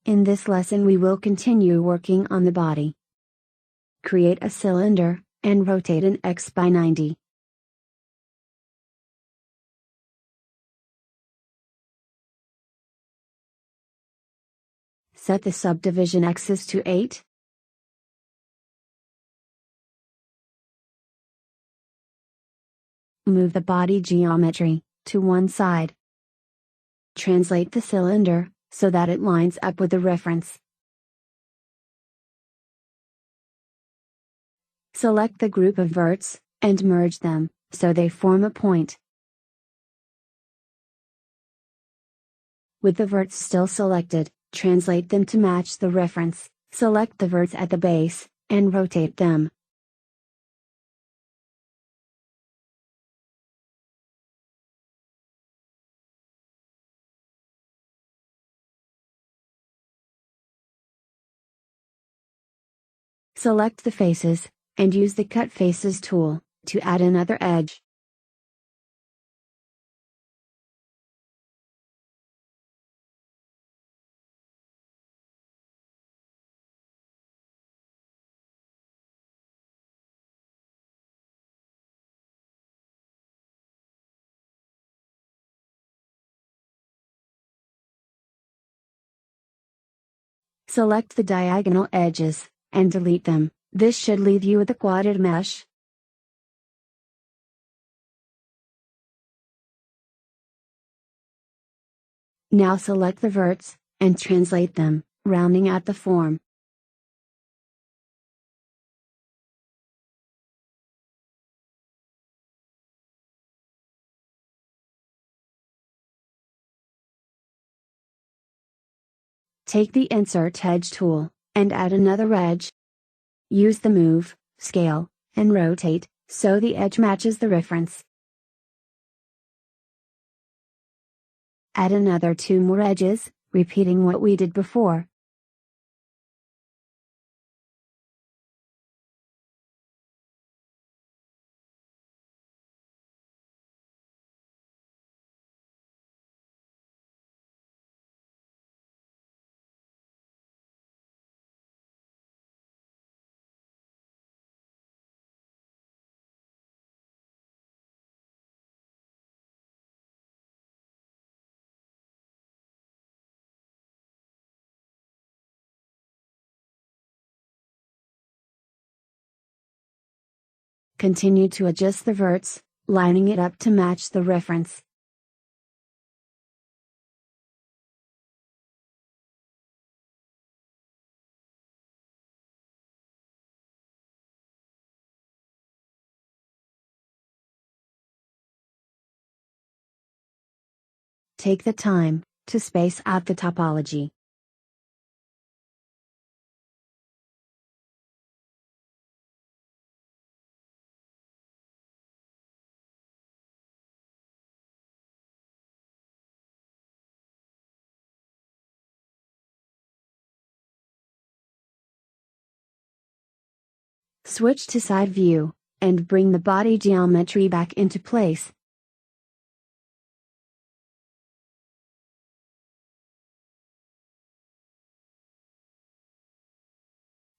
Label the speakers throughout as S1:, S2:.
S1: In this lesson we will continue working on the body. Create a cylinder, and rotate an X by 90. Set the subdivision axis to 8. Move the body geometry to one side. Translate the cylinder so that it lines up with the reference. Select the group of verts, and merge them, so they form a point. With the verts still selected, translate them to match the reference, select the verts at the base, and rotate them. Select the faces, and use the Cut Faces tool, to add another edge. Select the diagonal edges, and delete them. This should leave you with a quadrate mesh. Now select the verts, and translate them, rounding out the form. Take the Insert Edge tool, and add another edge. Use the Move, Scale, and Rotate, so the edge matches the reference. Add another 2 more edges, repeating what we did before. Continue to adjust the verts, lining it up to match the reference. Take the time to space out the topology. Switch to side view, and bring the body geometry back into place.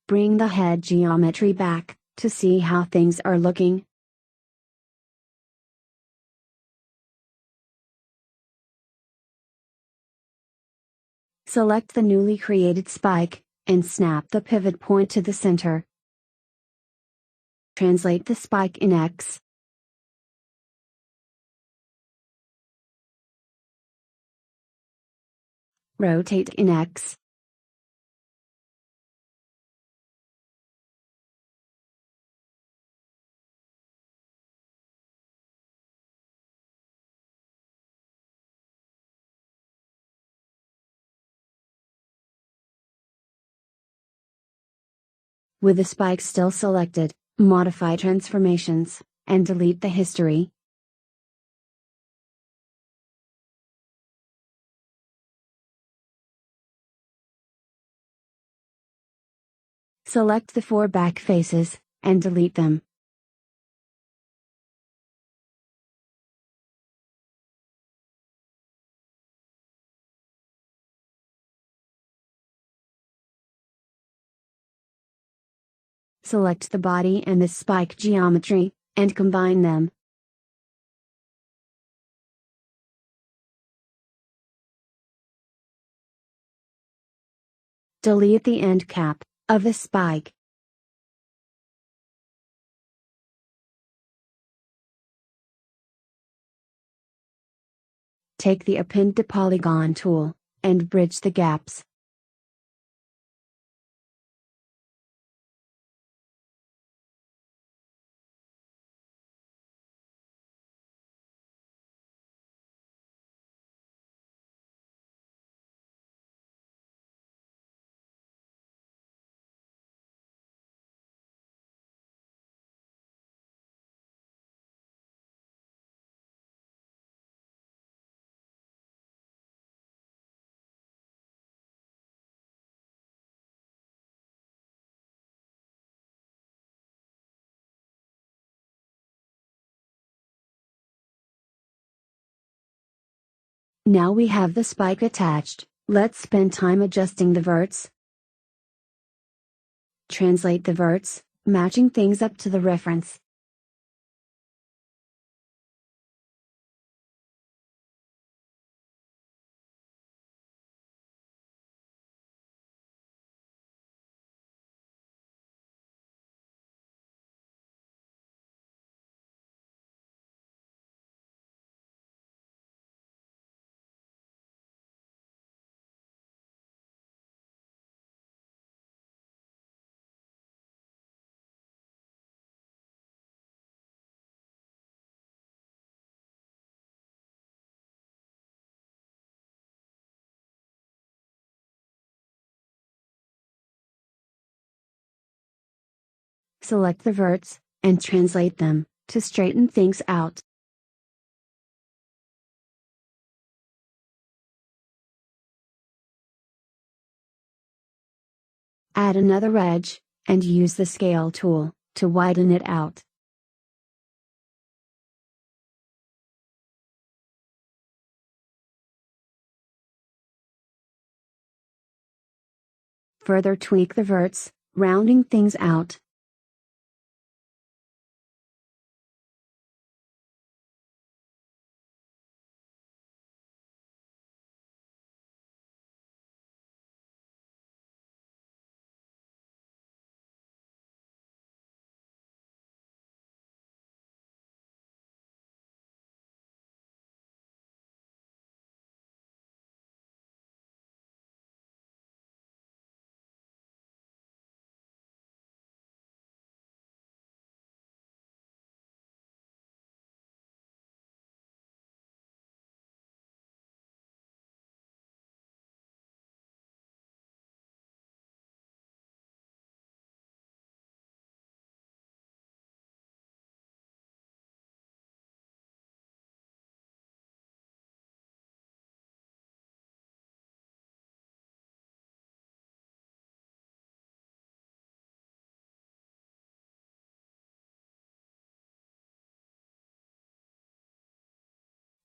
S1: Bring the head geometry back, to see how things are looking. Select the newly created spike, and snap the pivot point to the center. Translate the spike in X. Rotate in X. With the spike still selected, modify transformations, and delete the history. Select the 4 back faces, and delete them. Select the body and the spike geometry, and combine them. Delete the end cap of the spike. Take the Append to Polygon tool, and bridge the gaps. Now we have the spike attached, let's spend time adjusting the verts. Translate the verts, matching things up to the reference. Select the verts, and translate them, to straighten things out. Add another edge, and use the scale tool, to widen it out. Further tweak the verts, rounding things out.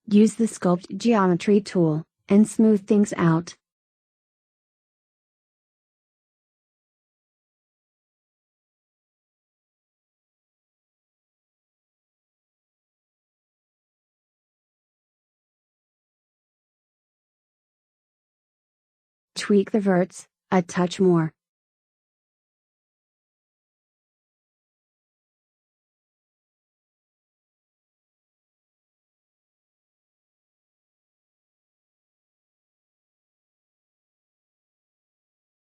S1: Use the Sculpt Geometry tool, and smooth things out. Tweak the verts, a touch more.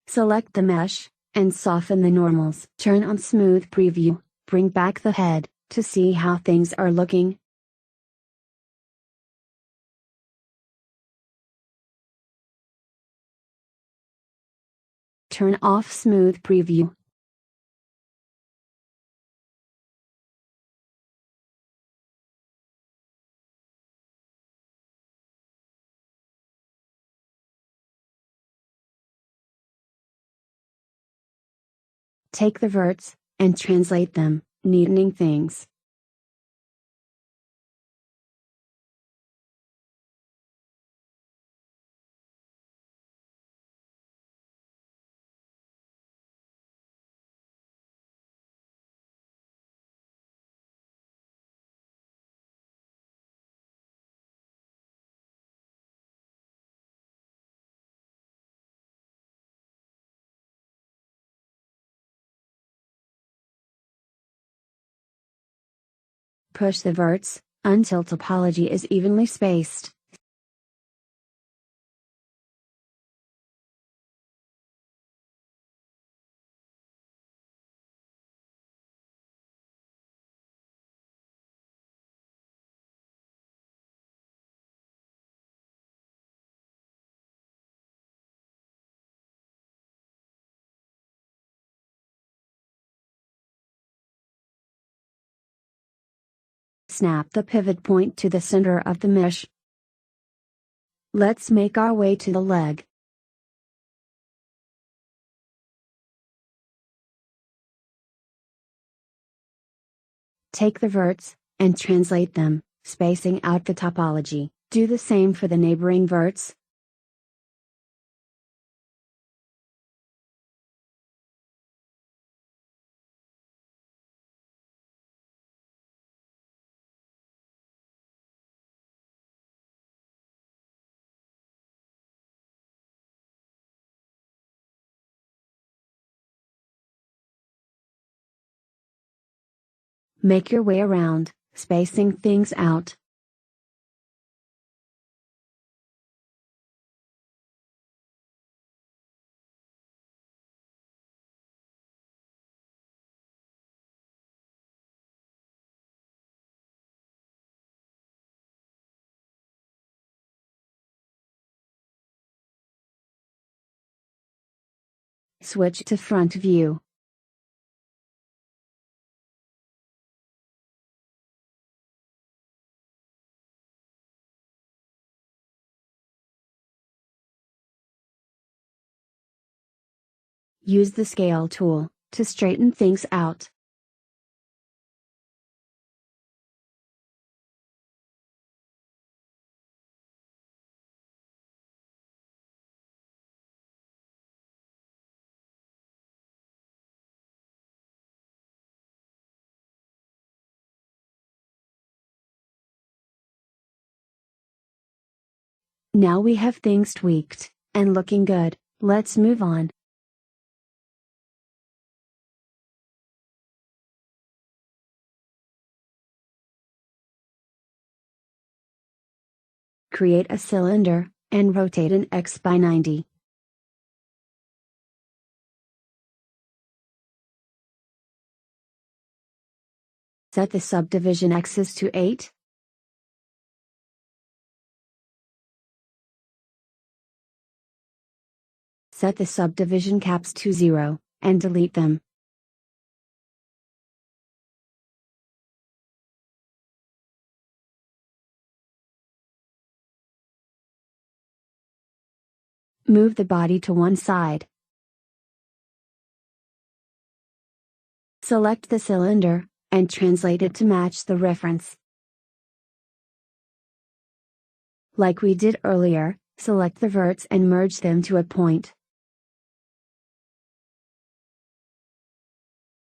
S1: Select the mesh, and soften the normals. Turn on Smooth Preview, bring back the head, to see how things are looking. Turn off Smooth Preview. Take the verts, and translate them, neatening things. Push the verts, until topology is evenly spaced. Snap the pivot point to the center of the mesh. Let's make our way to the leg. Take the verts, and translate them, spacing out the topology. Do the same for the neighboring verts. Make your way around, spacing things out. Switch to front view. Use the scale tool to straighten things out. Now we have things tweaked, and looking good. Let's move on. Create a cylinder, and rotate an X by 90. Set the subdivision axis to 8. Set the subdivision caps to 0, and delete them. Move the body to one side. Select the cylinder, and translate it to match the reference. Like we did earlier, select the verts and merge them to a point.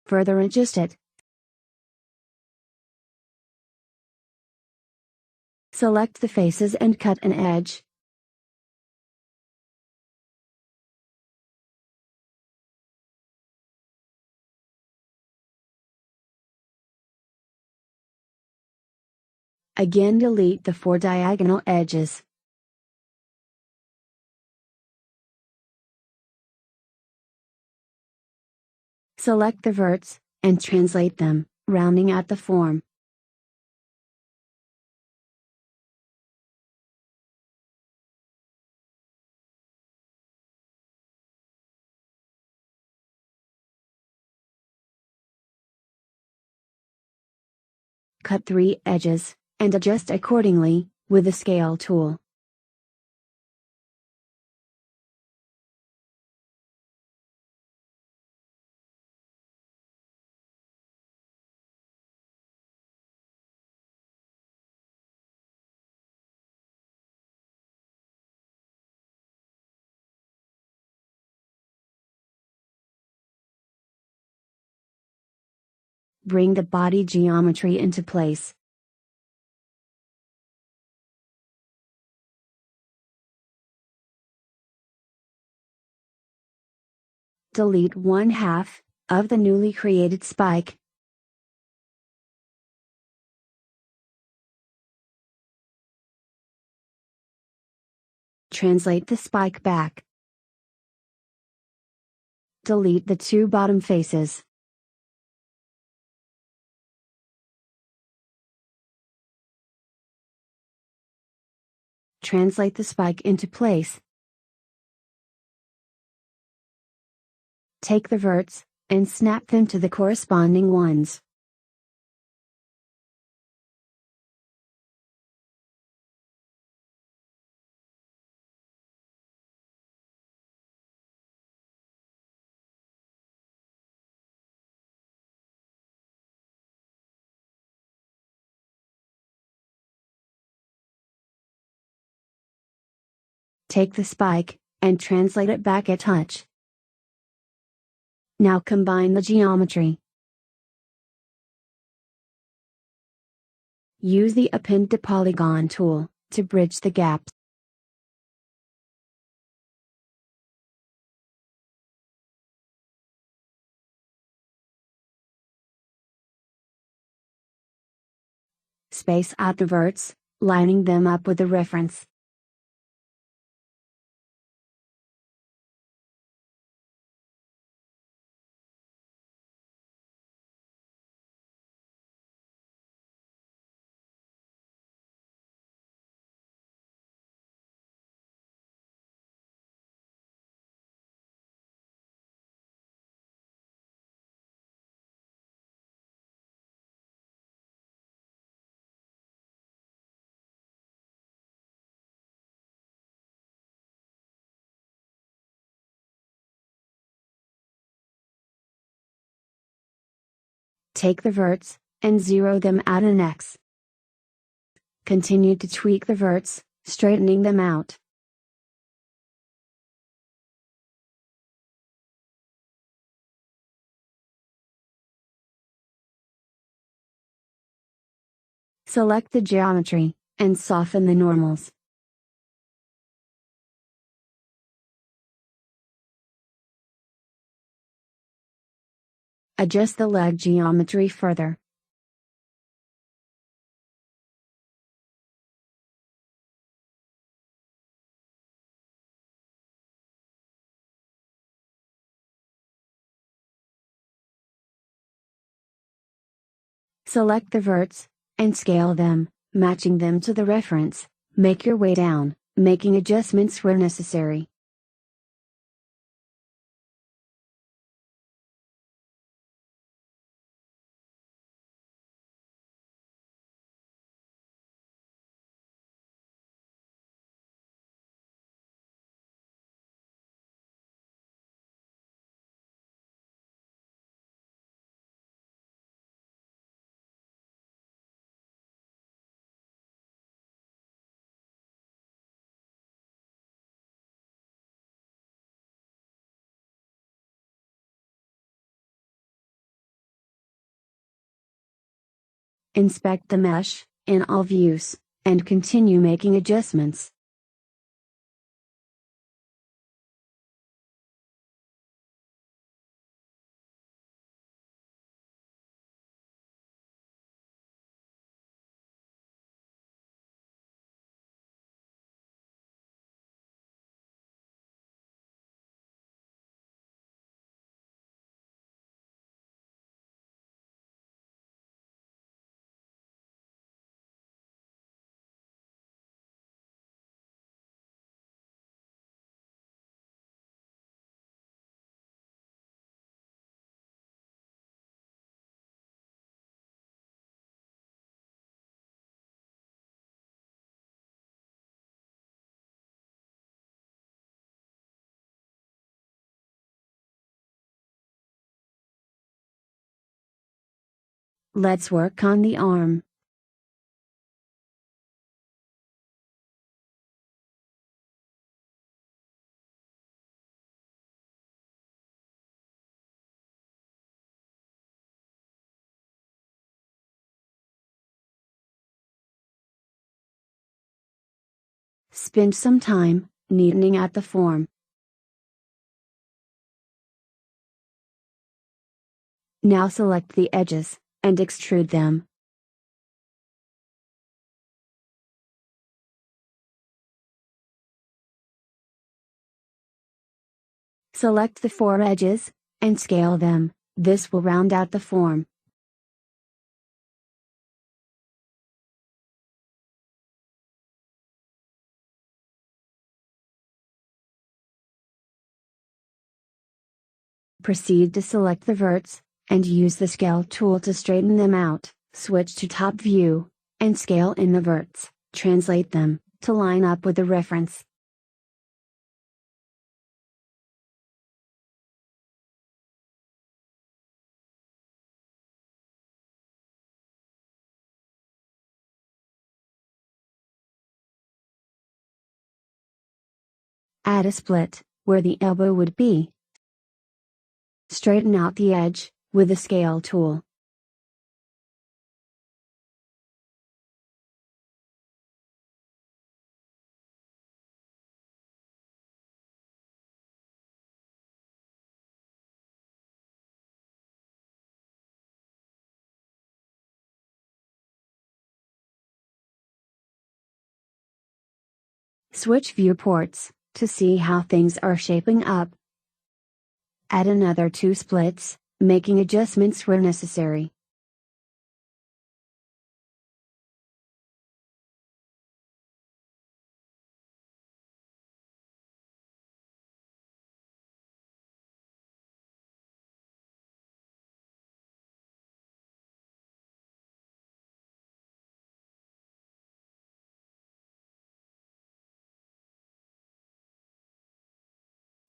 S1: Further adjust it. Select the faces and cut an edge. Again, delete the 4 diagonal edges. Select the verts, and translate them, rounding out the form. Cut 3 edges, and adjust accordingly, with the scale tool. Bring the body geometry into place. Delete 1/2 of the newly created spike. Translate the spike back. Delete the two bottom faces. Translate the spike into place. Take the verts, and snap them to the corresponding ones. Take the spike, and translate it back a touch. Now combine the geometry. Use the Append to Polygon tool, to bridge the gaps. Space out the verts, lining them up with the reference. Take the verts, and zero them at an X. Continue to tweak the verts, straightening them out. Select the geometry, and soften the normals. Adjust the leg geometry further. Select the verts, and scale them, matching them to the reference. Make your way down, making adjustments where necessary. Inspect the mesh, in all views, and continue making adjustments. Let's work on the arm. Spend some time, neatening out the form. Now select the edges, and extrude them. Select the 4 edges, and scale them. This will round out the form. Proceed to select the verts, and use the scale tool to straighten them out. Switch to top view, and scale in the verts. Translate them, to line up with the reference. Add a split, where the elbow would be. Straighten out the edge, with the scale tool. Switch viewports, to see how things are shaping up. Add another 2 splits, making adjustments where necessary.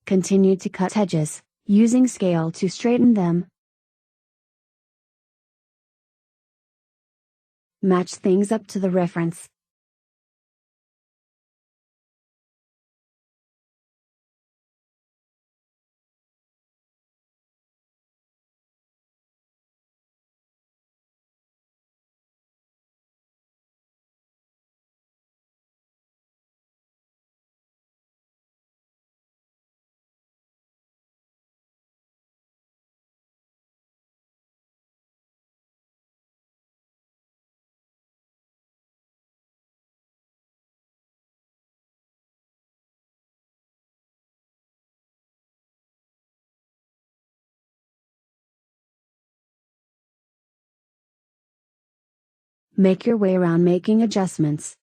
S1: Continue to cut edges, using scale to straighten them. Match things up to the reference. Make your way around making adjustments.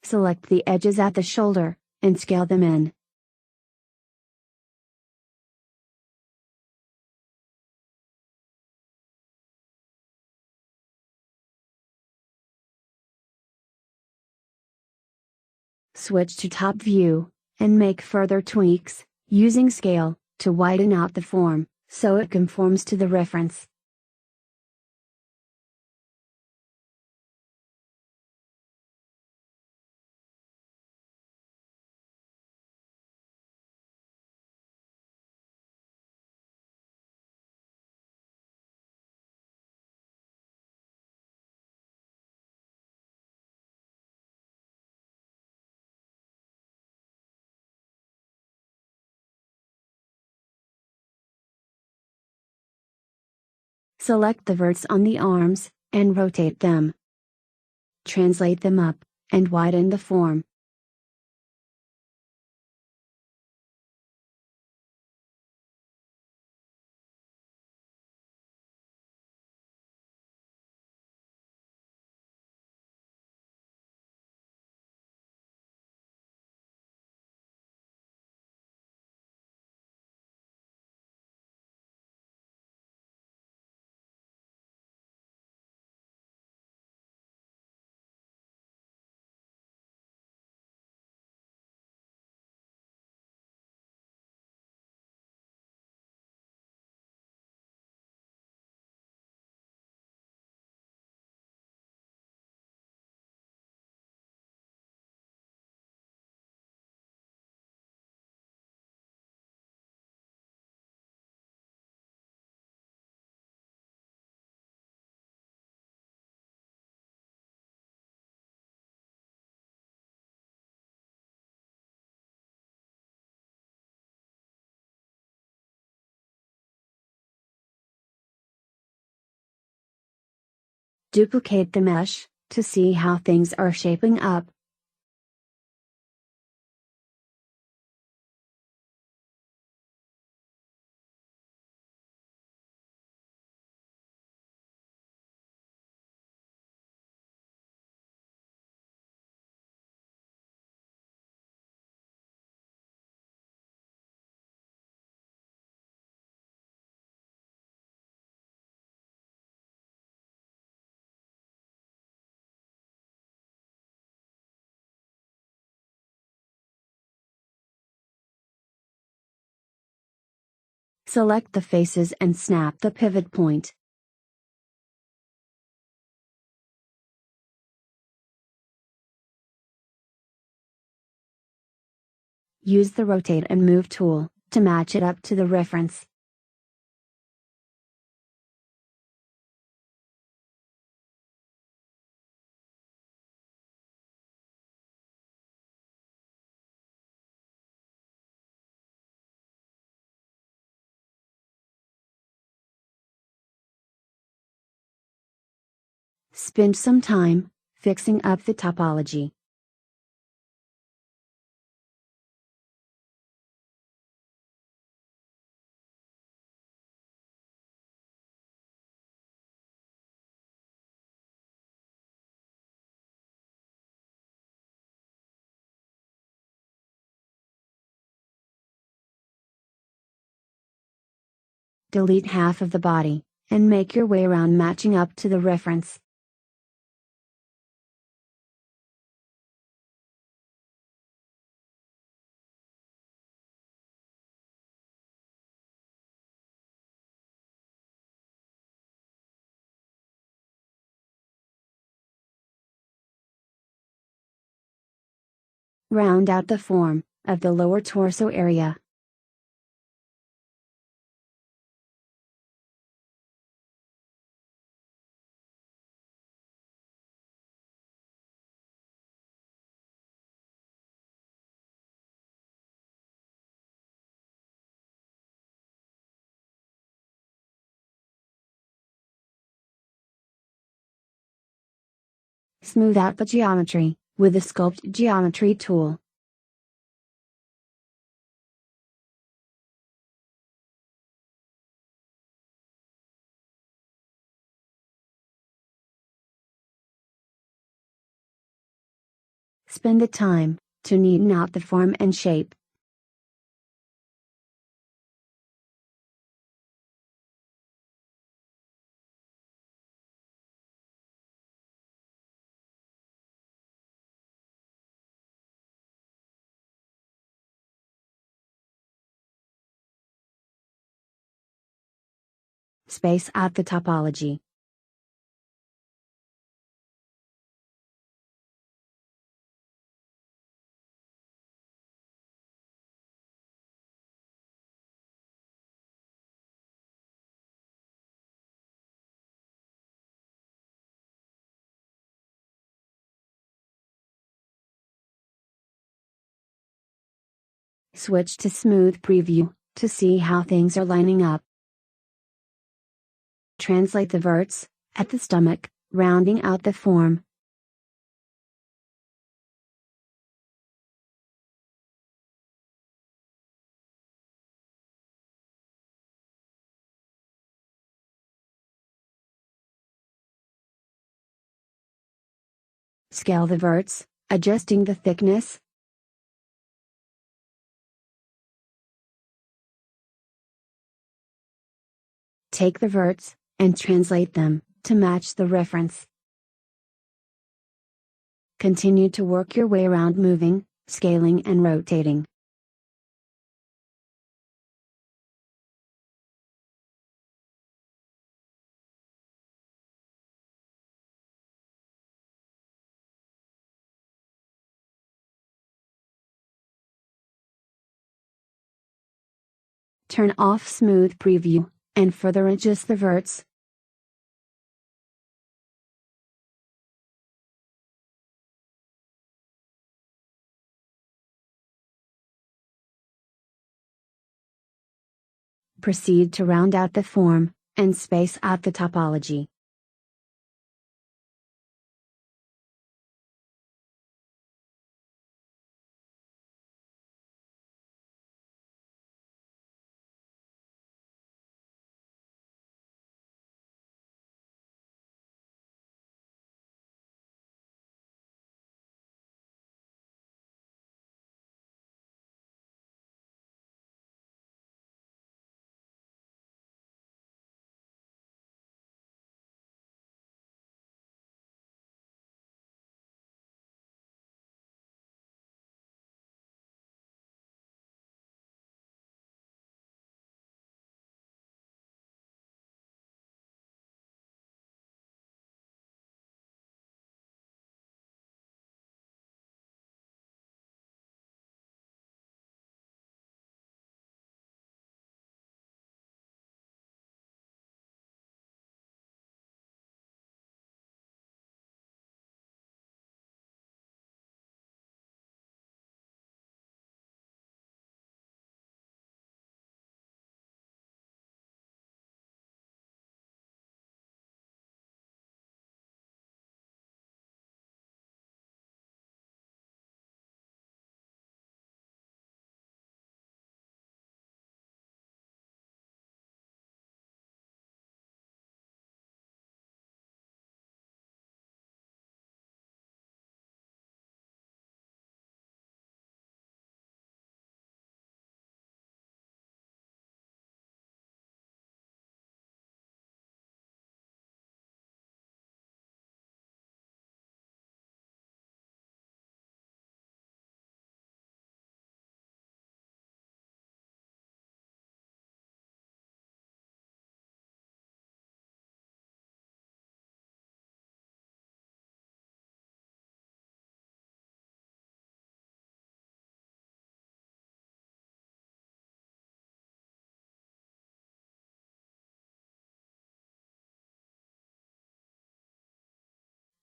S1: Select the edges at the shoulder, and scale them in. Switch to top view, and make further tweaks, using scale, to widen out the form, so it conforms to the reference. Select the verts on the arms, and rotate them. Translate them up, and widen the form. Duplicate the mesh, to see how things are shaping up. Select the faces and snap the pivot point. Use the Rotate and Move tool, to match it up to the reference. Spend some time, fixing up the topology. Delete half of the body, and make your way around matching up to the reference. Round out the form of the lower torso area. Smooth out the geometry, with the Sculpt Geometry tool. Spend the time, to neaten out the form and shape. Space out the topology. Switch to Smooth Preview, to see how things are lining up. Translate the verts, at the stomach, rounding out the form. Scale the verts, adjusting the thickness. Take the verts, and translate them, to match the reference. Continue to work your way around moving, scaling and rotating. Turn off Smooth Preview, and further adjust the verts. Proceed to round out the form, and space out the topology.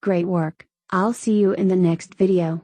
S1: Great work, I'll see you in the next video.